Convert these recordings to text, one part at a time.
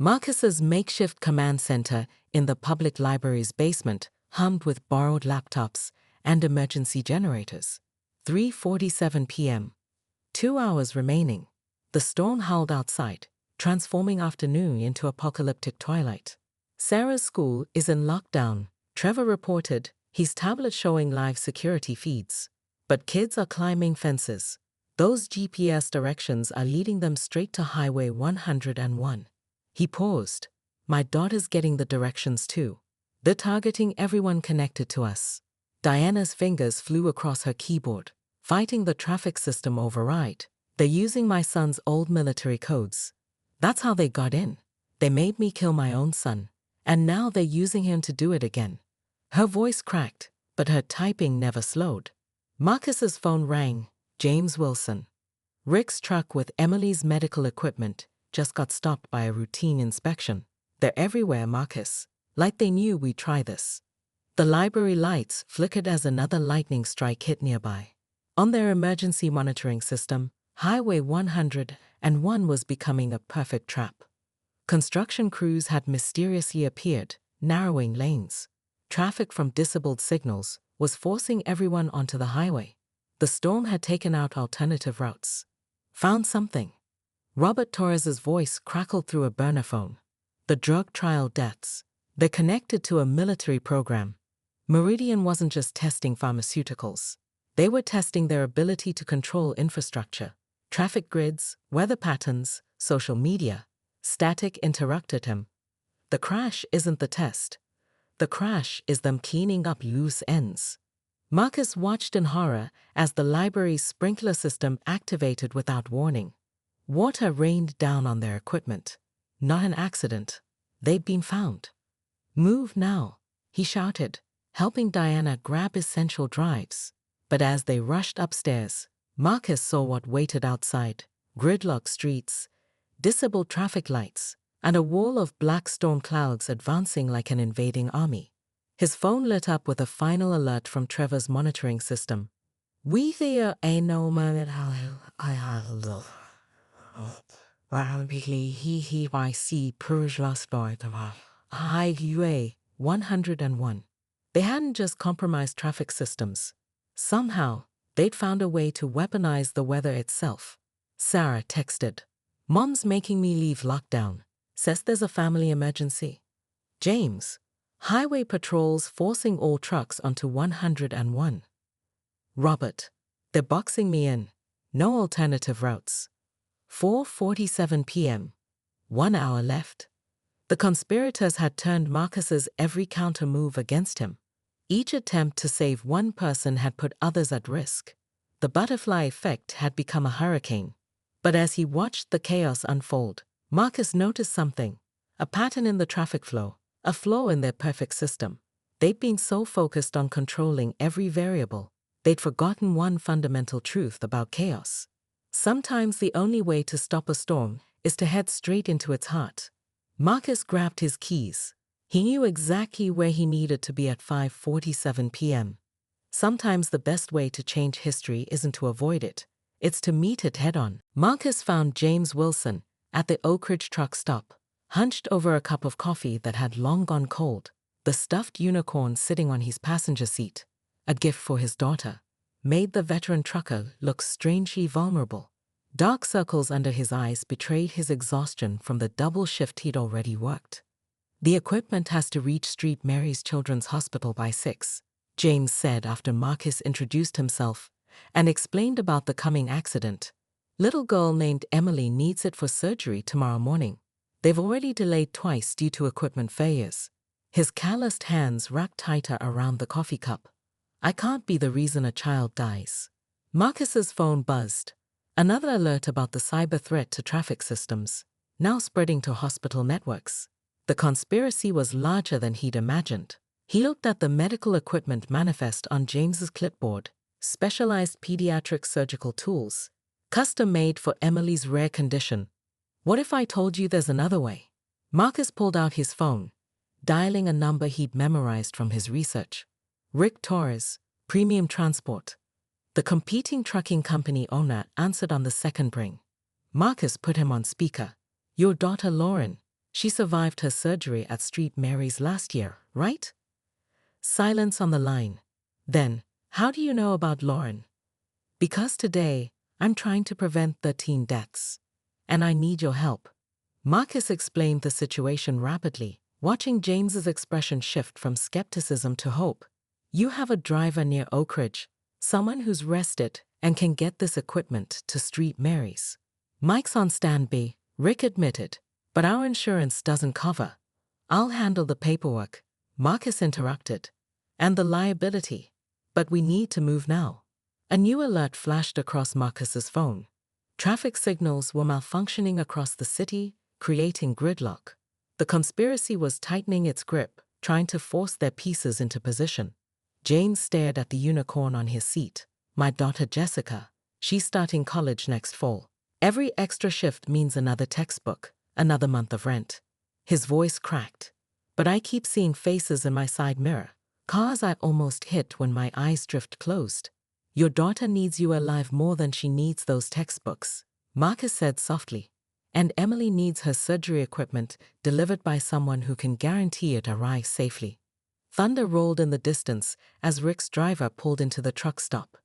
Marcus's makeshift command center in the public library's basement hummed with borrowed laptops and emergency generators. 3:47 p.m. 2 hours remaining. The storm howled outside, transforming afternoon into apocalyptic twilight. Sarah's school is in lockdown, Trevor reported, his tablet showing live security feeds. But kids are climbing fences. Those GPS directions are leading them straight to Highway 101. He paused. My daughter's getting the directions too. They're targeting everyone connected to us. Diana's fingers flew across her keyboard, fighting the traffic system override. They're using my son's old military codes. That's how they got in. They made me kill my own son. And now they're using him to do it again. Her voice cracked, but her typing never slowed. Marcus's phone rang. James Wilson. Rick's truck with Emily's medical equipment just got stopped by a routine inspection. They're everywhere, Marcus. Like they knew we'd try this. The library lights flickered as another lightning strike hit nearby. On their emergency monitoring system, Highway 101 was becoming a perfect trap. Construction crews had mysteriously appeared, narrowing lanes. Traffic from disabled signals was forcing everyone onto the highway. The storm had taken out alternative routes. Found something. Robert Torres's voice crackled through a burner phone. The drug trial deaths. They're connected to a military program. Meridian wasn't just testing pharmaceuticals. They were testing their ability to control infrastructure. Traffic grids, weather patterns, social media. Static interrupted him. The crash isn't the test. The crash is them cleaning up loose ends. Marcus watched in horror as the library's sprinkler system activated without warning. Water rained down on their equipment. Not an accident. They'd been found. Move now, he shouted, helping Diana grab essential drives. But as they rushed upstairs, Marcus saw what waited outside: gridlocked streets, disabled traffic lights, and a wall of black storm clouds advancing like an invading army. His phone lit up with a final alert from Trevor's monitoring system. We there ain't no moment Highway 101. They hadn't just compromised traffic systems. Somehow, they'd found a way to weaponize the weather itself. Sarah texted, "Mom's making me leave lockdown. Says there's a family emergency." James, highway patrols forcing all trucks onto 101. Robert, they're boxing me in. No alternative routes. 4:47 p.m. 1 hour left. The conspirators had turned Marcus's every counter-move against him. Each attempt to save one person had put others at risk. The butterfly effect had become a hurricane. But as he watched the chaos unfold, Marcus noticed something. A pattern in the traffic flow, a flaw in their perfect system. They'd been so focused on controlling every variable, they'd forgotten one fundamental truth about chaos. Sometimes the only way to stop a storm is to head straight into its heart. Marcus grabbed his keys. He knew exactly where he needed to be at 5:47 p.m. Sometimes the best way to change history isn't to avoid it, it's to meet it head-on. Marcus found James Wilson at the Oak Ridge truck stop, hunched over a cup of coffee that had long gone cold, the stuffed unicorn sitting on his passenger seat, a gift for his daughter, made the veteran trucker look strangely vulnerable. Dark circles under his eyes betrayed his exhaustion from the double shift he'd already worked. The equipment has to reach St. Mary's Children's Hospital by 6, James said after Marcus introduced himself and explained about the coming accident. Little girl named Emily needs it for surgery tomorrow morning. They've already delayed twice due to equipment failures. His calloused hands wrapped tighter around the coffee cup. I can't be the reason a child dies. Marcus's phone buzzed. Another alert about the cyber threat to traffic systems, now spreading to hospital networks. The conspiracy was larger than he'd imagined. He looked at the medical equipment manifest on James's clipboard: specialized pediatric surgical tools, custom-made for Emily's rare condition. What if I told you there's another way? Marcus pulled out his phone, dialing a number he'd memorized from his research. Rick Torres, Premium Transport. The competing trucking company owner answered on the second ring. Marcus put him on speaker. Your daughter Lauren, She survived her surgery at St. Mary's last year, right? Silence on the line. Then, how do you know about Lauren? Because today, I'm trying to prevent 13 deaths. And I need your help. Marcus explained the situation rapidly, watching James's expression shift from skepticism to hope. You have a driver near Oak Ridge, someone who's rested and can get this equipment to St. Mary's. Mike's on standby, Rick admitted, but our insurance doesn't cover. I'll handle the paperwork, Marcus interrupted. And the liability. But we need to move now. A new alert flashed across Marcus's phone. Traffic signals were malfunctioning across the city, creating gridlock. The conspiracy was tightening its grip, trying to force their pieces into position. James stared at the unicorn on his seat. My daughter Jessica. She's starting college next fall. Every extra shift means another textbook, another month of rent. His voice cracked. But I keep seeing faces in my side mirror. Cars I almost hit when my eyes drift closed. Your daughter needs you alive more than she needs those textbooks, Marcus said softly. And Emily needs her surgery equipment delivered by someone who can guarantee it arrives safely. Thunder rolled in the distance as Rick's driver pulled into the truck stop.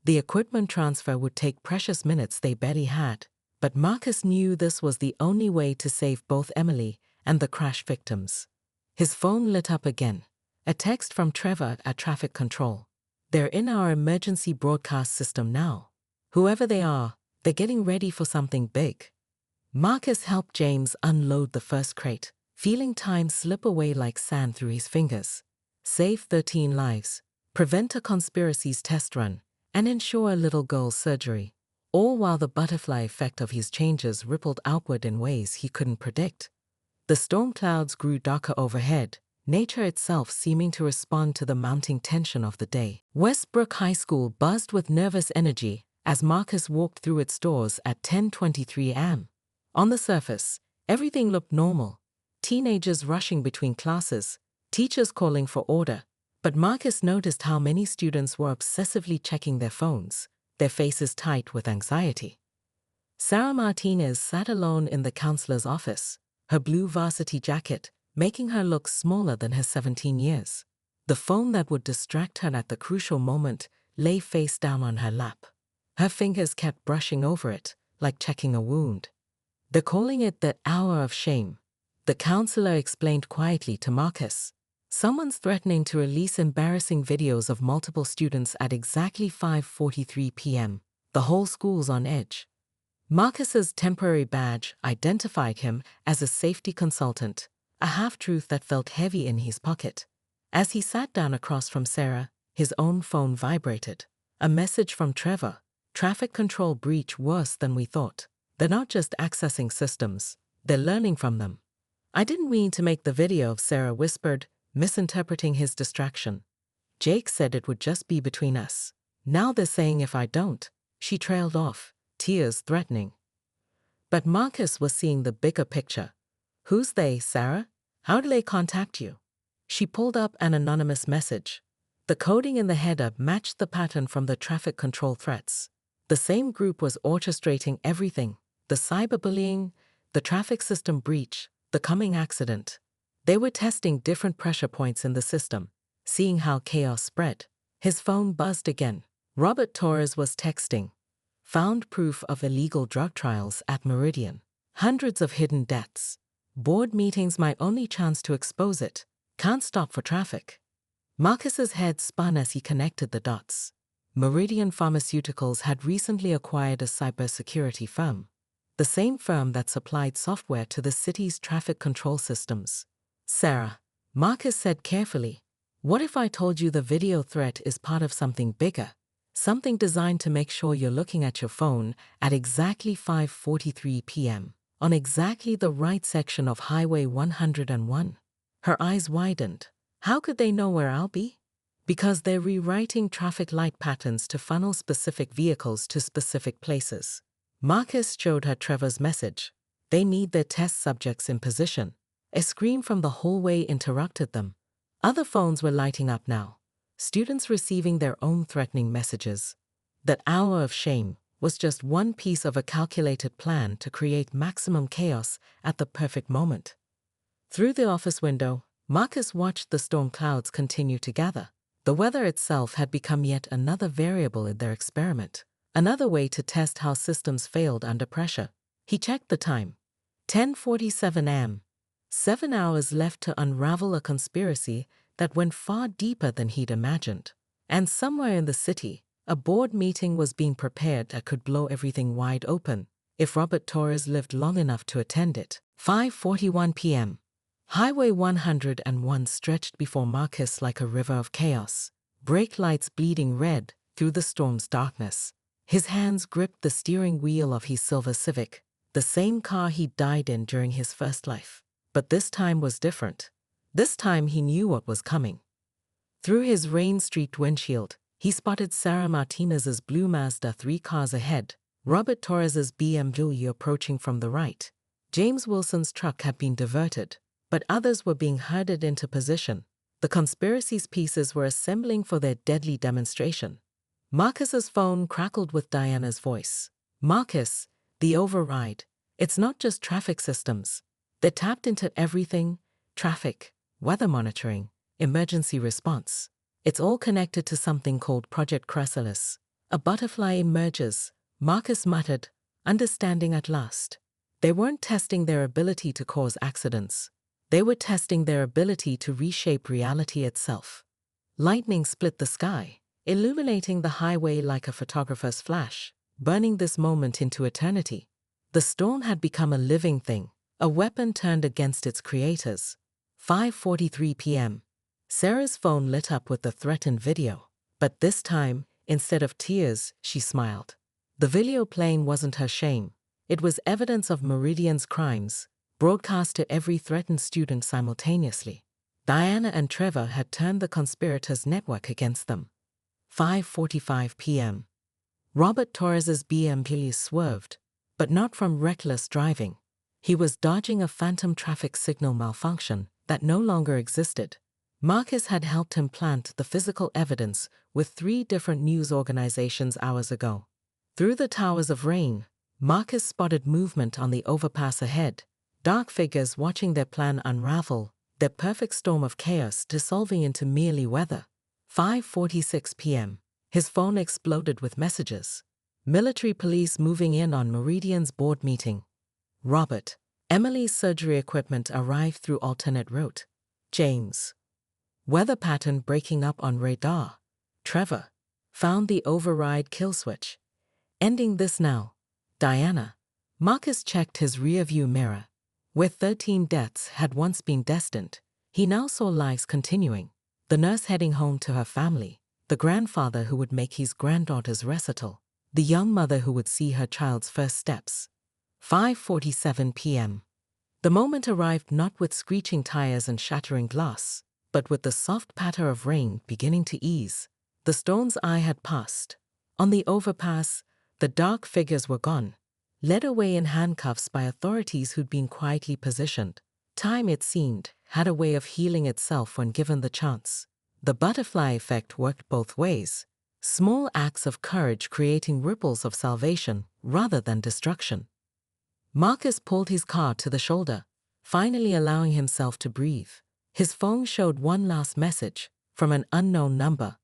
The equipment transfer would take precious minutes they barely had, but Marcus knew this was the only way to save both Emily and the crash victims. His phone lit up again. A text from Trevor at traffic control. They're in our emergency broadcast system now. Whoever they are, they're getting ready for something big. Marcus helped James unload the first crate, feeling time slip away like sand through his fingers. Save 13 lives, prevent a conspiracy's test run, and ensure a little girl's surgery. All while the butterfly effect of his changes rippled outward in ways he couldn't predict. The storm clouds grew darker overhead, nature itself seeming to respond to the mounting tension of the day. Westbrook High School buzzed with nervous energy as Marcus walked through its doors at 10:23 a.m. On the surface, everything looked normal. Teenagers rushing between classes, teachers calling for order. But Marcus noticed how many students were obsessively checking their phones, their faces tight with anxiety. Sarah Martinez sat alone in the counselor's office, her blue varsity jacket making her look smaller than her 17 years. The phone that would distract her at the crucial moment lay face down on her lap. Her fingers kept brushing over it, like checking a wound. They're calling it the hour of shame, the counselor explained quietly to Marcus. Someone's threatening to release embarrassing videos of multiple students at exactly 5:43 p.m. The whole school's on edge. Marcus's temporary badge identified him as a safety consultant, a half-truth that felt heavy in his pocket. As he sat down across from Sarah, his own phone vibrated. A message from Trevor. Traffic control breach worse than we thought. They're not just accessing systems, they're learning from them. I didn't mean to make the video, Sarah whispered, misinterpreting his distraction. Jake said it would just be between us. Now they're saying if I don't. She trailed off, tears threatening. But Marcus was seeing the bigger picture. Who's they, Sarah? How do they contact you? She pulled up an anonymous message. The coding in the header matched the pattern from the traffic control threats. The same group was orchestrating everything, the cyberbullying, the traffic system breach, the coming accident. They were testing different pressure points in the system, seeing how chaos spread. His phone buzzed again. Robert Torres was texting. Found proof of illegal drug trials at Meridian. Hundreds of hidden deaths. Board meetings my only chance to expose it. Can't stop for traffic. Marcus's head spun as he connected the dots. Meridian Pharmaceuticals had recently acquired a cybersecurity firm. The same firm that supplied software to the city's traffic control systems. Sarah, Marcus said carefully, what if I told you the video threat is part of something bigger? Something designed to make sure you're looking at your phone at exactly 5:43 p.m. on exactly the right section of Highway 101. Her eyes widened. How could they know where I'll be? Because they're rewriting traffic light patterns to funnel specific vehicles to specific places. Marcus showed her Trevor's message. They need their test subjects in position. A scream from the hallway interrupted them. Other phones were lighting up now. Students receiving their own threatening messages. That hour of shame was just one piece of a calculated plan to create maximum chaos at the perfect moment. Through the office window, Marcus watched the storm clouds continue to gather. The weather itself had become yet another variable in their experiment, another way to test how systems failed under pressure. He checked the time. 10:47 am. 7 hours left to unravel a conspiracy that went far deeper than he'd imagined. And somewhere in the city, a board meeting was being prepared that could blow everything wide open, if Robert Torres lived long enough to attend it. 5:41 p.m. Highway 101 stretched before Marcus like a river of chaos, brake lights bleeding red through the storm's darkness. His hands gripped the steering wheel of his silver Civic, the same car he'd died in during his first life. But this time was different. This time he knew what was coming. Through his rain-streaked windshield, he spotted Sarah Martinez's blue Mazda 3 cars ahead, Robert Torres's BMW approaching from the right. James Wilson's truck had been diverted, but others were being herded into position. The conspiracy's pieces were assembling for their deadly demonstration. Marcus's phone crackled with Diana's voice. "Marcus, the override. It's not just traffic systems. They're tapped into everything: traffic, weather monitoring, emergency response. It's all connected to something called Project Chrysalis." "A butterfly emerges," Marcus muttered, understanding at last. They weren't testing their ability to cause accidents. They were testing their ability to reshape reality itself. Lightning split the sky, illuminating the highway like a photographer's flash, burning this moment into eternity. The storm had become a living thing, a weapon turned against its creators. 5:43 p.m. Sarah's phone lit up with the threatened video. But this time, instead of tears, she smiled. The video playing wasn't her shame. It was evidence of Meridian's crimes, broadcast to every threatened student simultaneously. Diana and Trevor had turned the conspirators' network against them. 5:45 p.m. Robert Torres's BMW swerved, but not from reckless driving. He was dodging a phantom traffic signal malfunction that no longer existed. Marcus had helped him plant the physical evidence with 3 different news organizations hours ago. Through the towers of rain, Marcus spotted movement on the overpass ahead, dark figures watching their plan unravel, their perfect storm of chaos dissolving into merely weather. 5:46 p.m. His phone exploded with messages. Military police moving in on Meridian's board meeting. Robert, Emily's surgery equipment arrived through alternate route. James, weather pattern breaking up on radar. Trevor, found the override kill switch. Ending this now. Diana. Marcus checked his rearview mirror. Where 13 deaths had once been destined, he now saw lives continuing. The nurse heading home to her family, the grandfather who would make his granddaughter's recital, the young mother who would see her child's first steps. 5:47 p.m. The moment arrived not with screeching tires and shattering glass, but with the soft patter of rain beginning to ease. The storm's eye had passed. On the overpass, the dark figures were gone, led away in handcuffs by authorities who'd been quietly positioned. Time, it seemed, had a way of healing itself when given the chance. The butterfly effect worked both ways, small acts of courage creating ripples of salvation rather than destruction. Marcus pulled his car to the shoulder, finally allowing himself to breathe. His phone showed one last message, from an unknown number.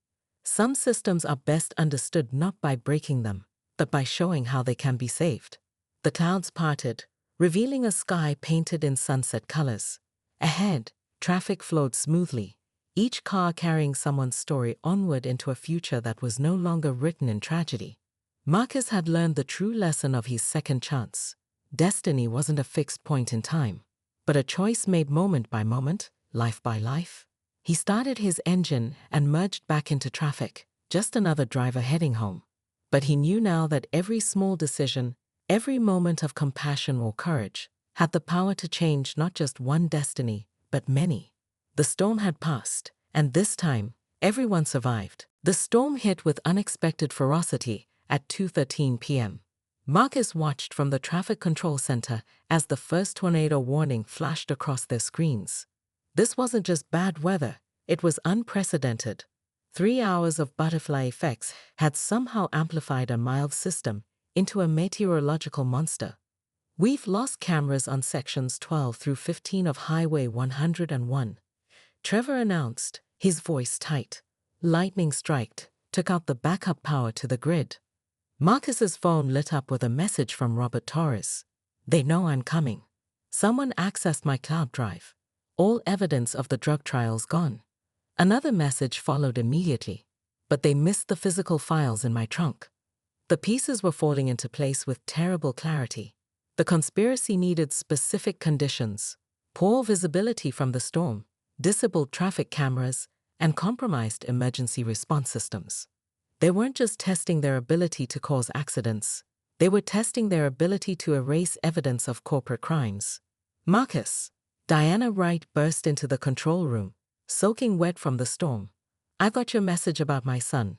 Some systems are best understood not by breaking them, but by showing how they can be saved. The clouds parted, revealing a sky painted in sunset colors. Ahead, traffic flowed smoothly, each car carrying someone's story onward into a future that was no longer written in tragedy. Marcus had learned the true lesson of his second chance. Destiny wasn't a fixed point in time, but a choice made moment by moment, life by life. He started his engine and merged back into traffic, just another driver heading home. But he knew now that every small decision, every moment of compassion or courage, had the power to change not just one destiny, but many. The storm had passed, and this time, everyone survived. The storm hit with unexpected ferocity at 2:13 p.m. Marcus watched from the traffic control center as the first tornado warning flashed across their screens. This wasn't just bad weather, it was unprecedented. 3 hours of butterfly effects had somehow amplified a mild system into a meteorological monster. We've lost cameras on sections 12 through 15 of Highway 101, Trevor announced, his voice tight. Lightning strike took out the backup power to the grid. Marcus's phone lit up with a message from Robert Torres. They know I'm coming. Someone accessed my cloud drive. All evidence of the drug trials gone. Another message followed immediately, but they missed the physical files in my trunk. The pieces were falling into place with terrible clarity. The conspiracy needed specific conditions: poor visibility from the storm, disabled traffic cameras, and compromised emergency response systems. They weren't just testing their ability to cause accidents, they were testing their ability to erase evidence of corporate crimes. Marcus, Diana Wright burst into the control room, soaking wet from the storm. I got your message about my son.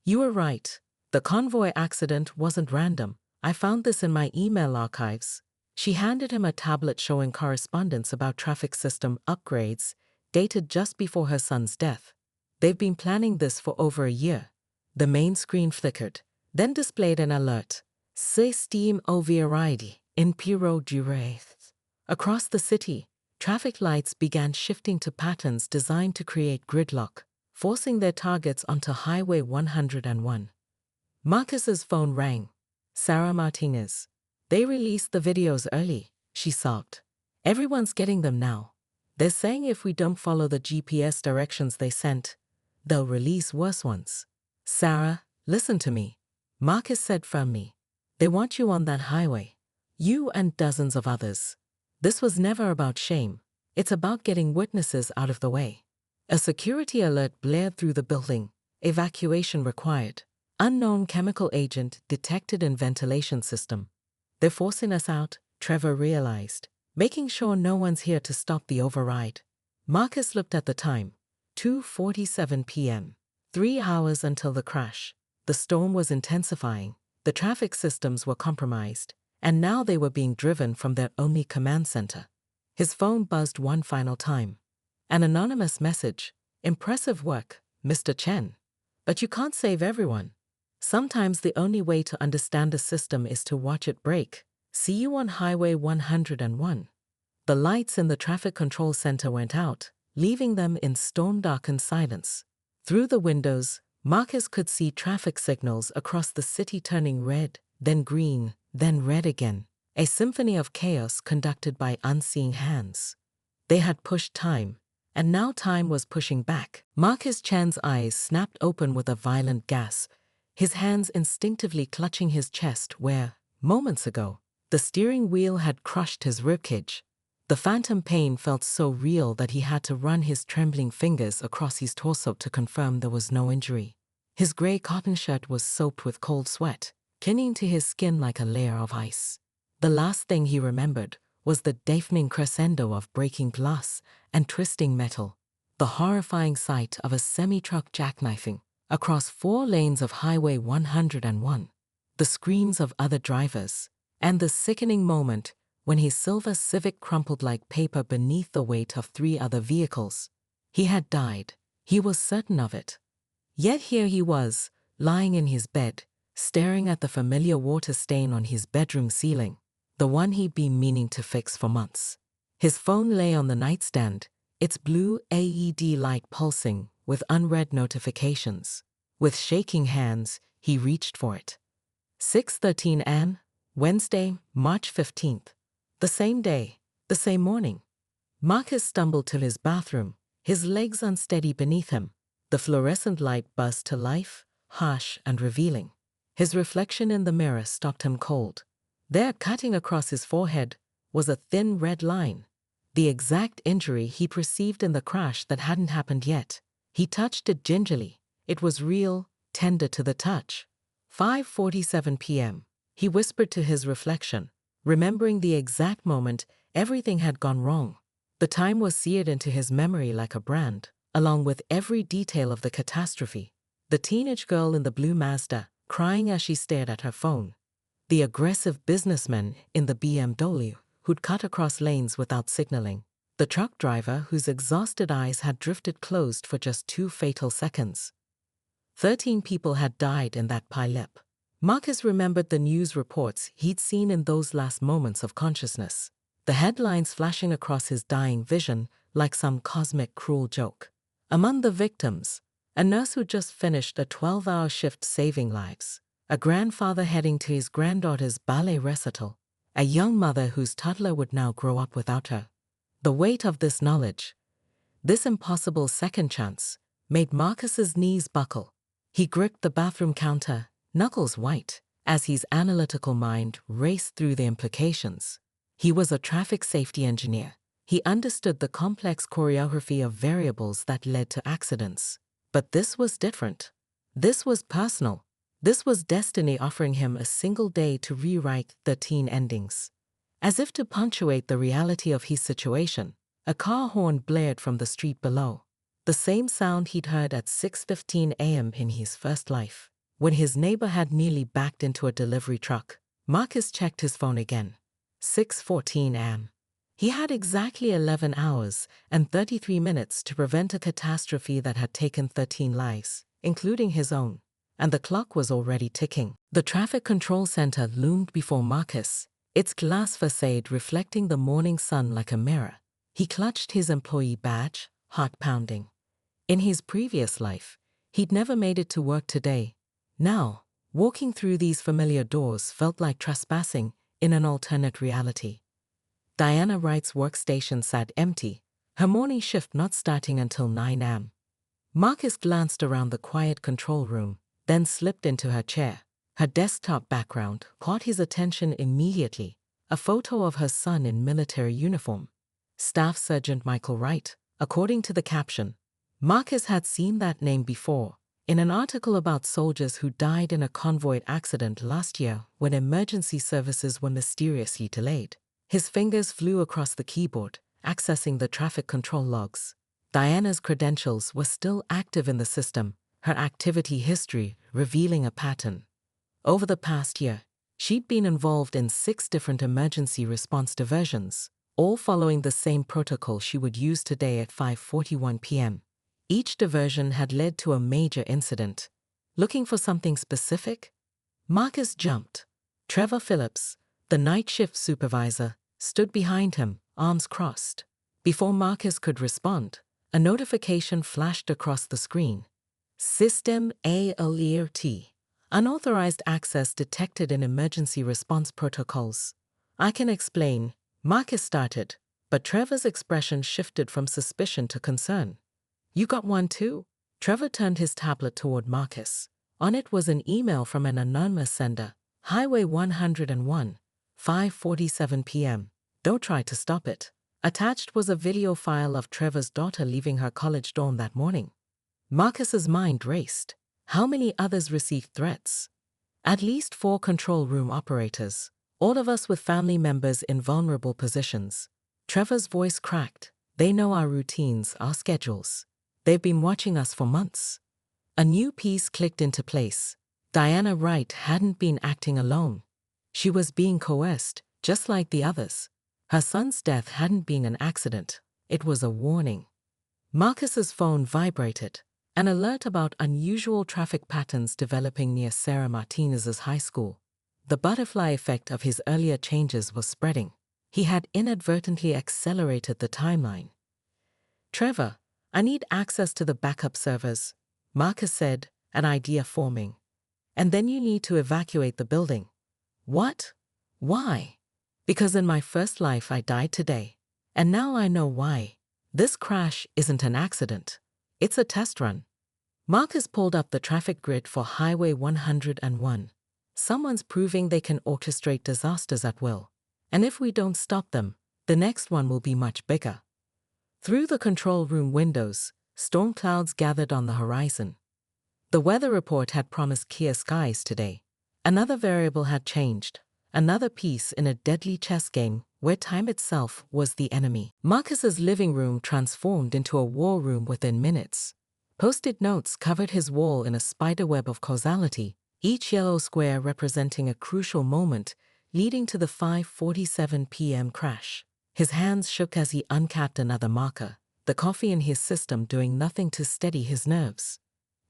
You were right. The convoy accident wasn't random. I found this in my email archives. She handed him a tablet showing correspondence about traffic system upgrades, dated just before her son's death. They've been planning this for over a year. The main screen flickered, then displayed an alert. Système override in Piro Dureth. Across the city, traffic lights began shifting to patterns designed to create gridlock, forcing their targets onto Highway 101. Marcus's phone rang. Sarah Martinez. They released the videos early, she sobbed. Everyone's getting them now. They're saying if we don't follow the GPS directions they sent, they'll release worse ones. Sarah, listen to me, Marcus said firmly. They want you on that highway. You and dozens of others. This was never about shame. It's about getting witnesses out of the way. A security alert blared through the building. Evacuation required. Unknown chemical agent detected in ventilation system. They're forcing us out, Trevor realized, making sure no one's here to stop the override. Marcus looked at the time. 2:47 p.m. 3 hours until the crash. The storm was intensifying, the traffic systems were compromised, and now they were being driven from their only command center. His phone buzzed one final time. An anonymous message. Impressive work, Mr. Chen. But you can't save everyone. Sometimes the only way to understand a system is to watch it break. See you on Highway 101. The lights in the traffic control center went out, leaving them in storm-darkened silence. Through the windows, Marcus could see traffic signals across the city turning red, then green, then red again. A symphony of chaos conducted by unseen hands. They had pushed time, and now time was pushing back. Marcus Chen's eyes snapped open with a violent gasp, his hands instinctively clutching his chest where, moments ago, the steering wheel had crushed his ribcage. The phantom pain felt so real that he had to run his trembling fingers across his torso to confirm there was no injury. His gray cotton shirt was soaked with cold sweat, clinging to his skin like a layer of ice. The last thing he remembered was the deafening crescendo of breaking glass and twisting metal, the horrifying sight of a semi-truck jackknifing across 4 lanes of Highway 101, the screams of other drivers, and the sickening moment when his silver Civic crumpled like paper beneath the weight of 3 other vehicles. He had died. He was certain of it. Yet here he was, lying in his bed, staring at the familiar water stain on his bedroom ceiling, the one he'd been meaning to fix for months. His phone lay on the nightstand, its blue LED light pulsing with unread notifications. With shaking hands, he reached for it. 6:13 a.m., Wednesday, March 15th. The same day, the same morning. Marcus stumbled to his bathroom, his legs unsteady beneath him. The fluorescent light buzzed to life, harsh and revealing. His reflection in the mirror stopped him cold. There, cutting across his forehead, was a thin red line. The exact injury he perceived in the crash that hadn't happened yet. He touched it gingerly. It was real, tender to the touch. 5:47 p.m. He whispered to his reflection, remembering the exact moment everything had gone wrong. The time was seared into his memory like a brand, along with every detail of the catastrophe. The teenage girl in the blue Mazda, crying as she stared at her phone. The aggressive businessman in the BMW, who'd cut across lanes without signaling. The truck driver whose exhausted eyes had drifted closed for just 2 fatal seconds. 13 people had died in that pileup. Marcus remembered the news reports he'd seen in those last moments of consciousness, the headlines flashing across his dying vision like some cosmic cruel joke. Among the victims, a nurse who just finished a 12-hour shift saving lives, a grandfather heading to his granddaughter's ballet recital, a young mother whose toddler would now grow up without her. The weight of this knowledge, this impossible second chance, made Marcus's knees buckle. He gripped the bathroom counter, knuckles white, as his analytical mind raced through the implications. He was a traffic safety engineer. He understood the complex choreography of variables that led to accidents. But this was different. This was personal. This was destiny offering him a single day to rewrite 13 endings. As if to punctuate the reality of his situation, a car horn blared from the street below. The same sound he'd heard at 6:15 a.m. in his first life. When his neighbor had nearly backed into a delivery truck, Marcus checked his phone again. 6:14 a.m. He had exactly 11 hours and 33 minutes to prevent a catastrophe that had taken 13 lives, including his own, and the clock was already ticking. The traffic control center loomed before Marcus, its glass facade reflecting the morning sun like a mirror. He clutched his employee badge, heart pounding. In his previous life, he'd never made it to work today. Now, walking through these familiar doors felt like trespassing in an alternate reality. Diana Wright's workstation sat empty, her morning shift not starting until 9 a.m. Marcus glanced around the quiet control room, then slipped into her chair. Her desktop background caught his attention immediately, a photo of her son in military uniform. Staff Sergeant Michael Wright, according to the caption. Marcus had seen that name before, in an article about soldiers who died in a convoy accident last year when emergency services were mysteriously delayed. His fingers flew across the keyboard, accessing the traffic control logs. Diana's credentials were still active in the system, her activity history revealing a pattern. Over the past year, she'd been involved in 6 different emergency response diversions, all following the same protocol she would use today at 5:41 p.m. Each diversion had led to a major incident. Looking for something specific? Marcus jumped. Trevor Phillips, the night shift supervisor, stood behind him, arms crossed. Before Marcus could respond, a notification flashed across the screen. System alert. Unauthorized access detected in emergency response protocols. I can explain, Marcus started, but Trevor's expression shifted from suspicion to concern. You got one too? Trevor turned his tablet toward Marcus. On it was an email from an anonymous sender. Highway 101, 5:47 p.m. Don't try to stop it. Attached was a video file of Trevor's daughter leaving her college dorm that morning. Marcus's mind raced. How many others received threats? At least 4 control room operators, all of us with family members in vulnerable positions. Trevor's voice cracked. They know our routines, our schedules. They've been watching us for months. A new piece clicked into place. Diana Wright hadn't been acting alone. She was being coerced, just like the others. Her son's death hadn't been an accident. It was a warning. Marcus's phone vibrated, an alert about unusual traffic patterns developing near Sarah Martinez's high school. The butterfly effect of his earlier changes was spreading. He had inadvertently accelerated the timeline. Trevor, I need access to the backup servers, Marcus said, an idea forming. And then you need to evacuate the building. What? Why? Because in my first life I died today. And now I know why. This crash isn't an accident. It's a test run. Marcus pulled up the traffic grid for Highway 101. Someone's proving they can orchestrate disasters at will. And if we don't stop them, the next one will be much bigger. Through the control room windows, storm clouds gathered on the horizon. The weather report had promised clear skies today. Another variable had changed, another piece in a deadly chess game where time itself was the enemy. Marcus's living room transformed into a war room within minutes. Post-it notes covered his wall in a spiderweb of causality, each yellow square representing a crucial moment leading to the 5:47 p.m. crash. His hands shook as he uncapped another marker, the coffee in his system doing nothing to steady his nerves.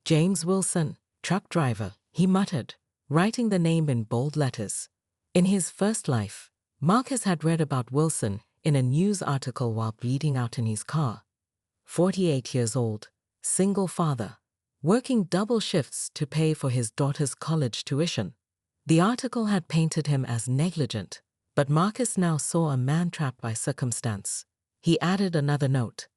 James Wilson, truck driver, he muttered. writing the name in bold letters. In his first life, Marcus had read about Wilson in a news article while bleeding out in his car. 48 years old, single father, working double shifts to pay for his daughter's college tuition. The article had painted him as negligent, but Marcus now saw a man trapped by circumstance. He added another note: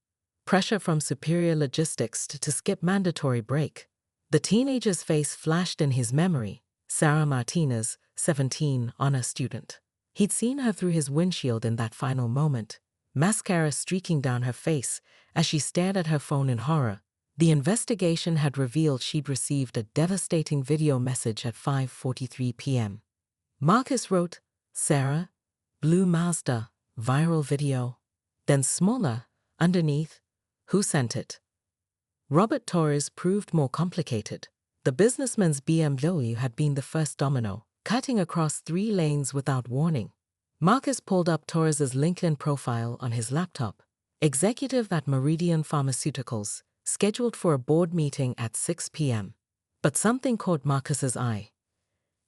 pressure from superior logistics to skip mandatory break. The teenager's face flashed in his memory. Sarah Martinez, 17, honor student. He'd seen her through his windshield in that final moment, mascara streaking down her face as she stared at her phone in horror. The investigation had revealed she'd received a devastating video message at 5:43 p.m. Marcus wrote, "Sarah, blue Mazda, viral video." Then smaller, underneath, "Who sent it?" Robert Torres proved more complicated. The businessman's BMW had been the first domino, cutting across 3 lanes without warning. Marcus pulled up Torres's LinkedIn profile on his laptop. Executive at Meridian Pharmaceuticals, scheduled for a board meeting at 6 p.m. But something caught Marcus's eye.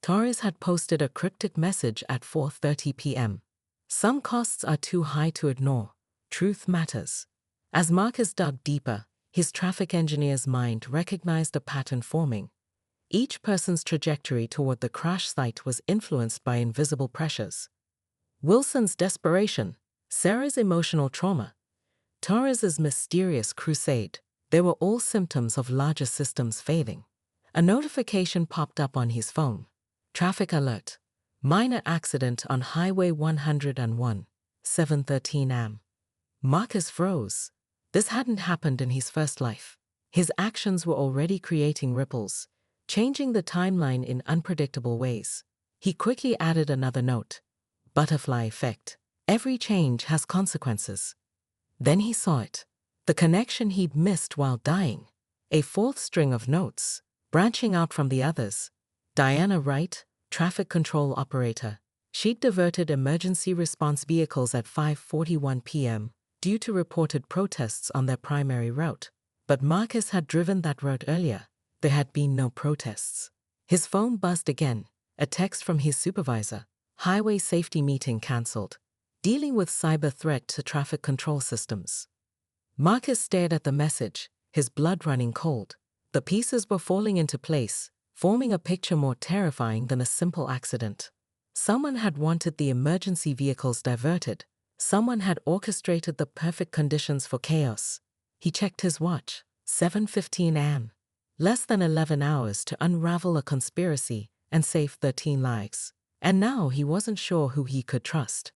Torres had posted a cryptic message at 4:30 p.m. Some costs are too high to ignore. Truth matters. As Marcus dug deeper, his traffic engineer's mind recognized a pattern forming. Each person's trajectory toward the crash site was influenced by invisible pressures. Wilson's desperation, Sarah's emotional trauma, Torres's mysterious crusade. They were all symptoms of larger systems failing. A notification popped up on his phone. Traffic alert. Minor accident on Highway 101, 7:13 am. Marcus froze. This hadn't happened in his first life. His actions were already creating ripples, changing the timeline in unpredictable ways. He quickly added another note: butterfly effect. Every change has consequences. Then he saw it. The connection he'd missed while dying. A 4th string of notes, branching out from the others. Diana Wright, traffic control operator. She'd diverted emergency response vehicles at 5:41 p.m. due to reported protests on their primary route. But Marcus had driven that route earlier. There had been no protests. His phone buzzed again, a text from his supervisor. Highway safety meeting cancelled. Dealing with cyber threat to traffic control systems. Marcus stared at the message, his blood running cold. The pieces were falling into place, forming a picture more terrifying than a simple accident. Someone had wanted the emergency vehicles diverted. Someone had orchestrated the perfect conditions for chaos. He checked his watch. 7:15 am. Less than 11 hours to unravel a conspiracy and save 13 lives. And now he wasn't sure who he could trust.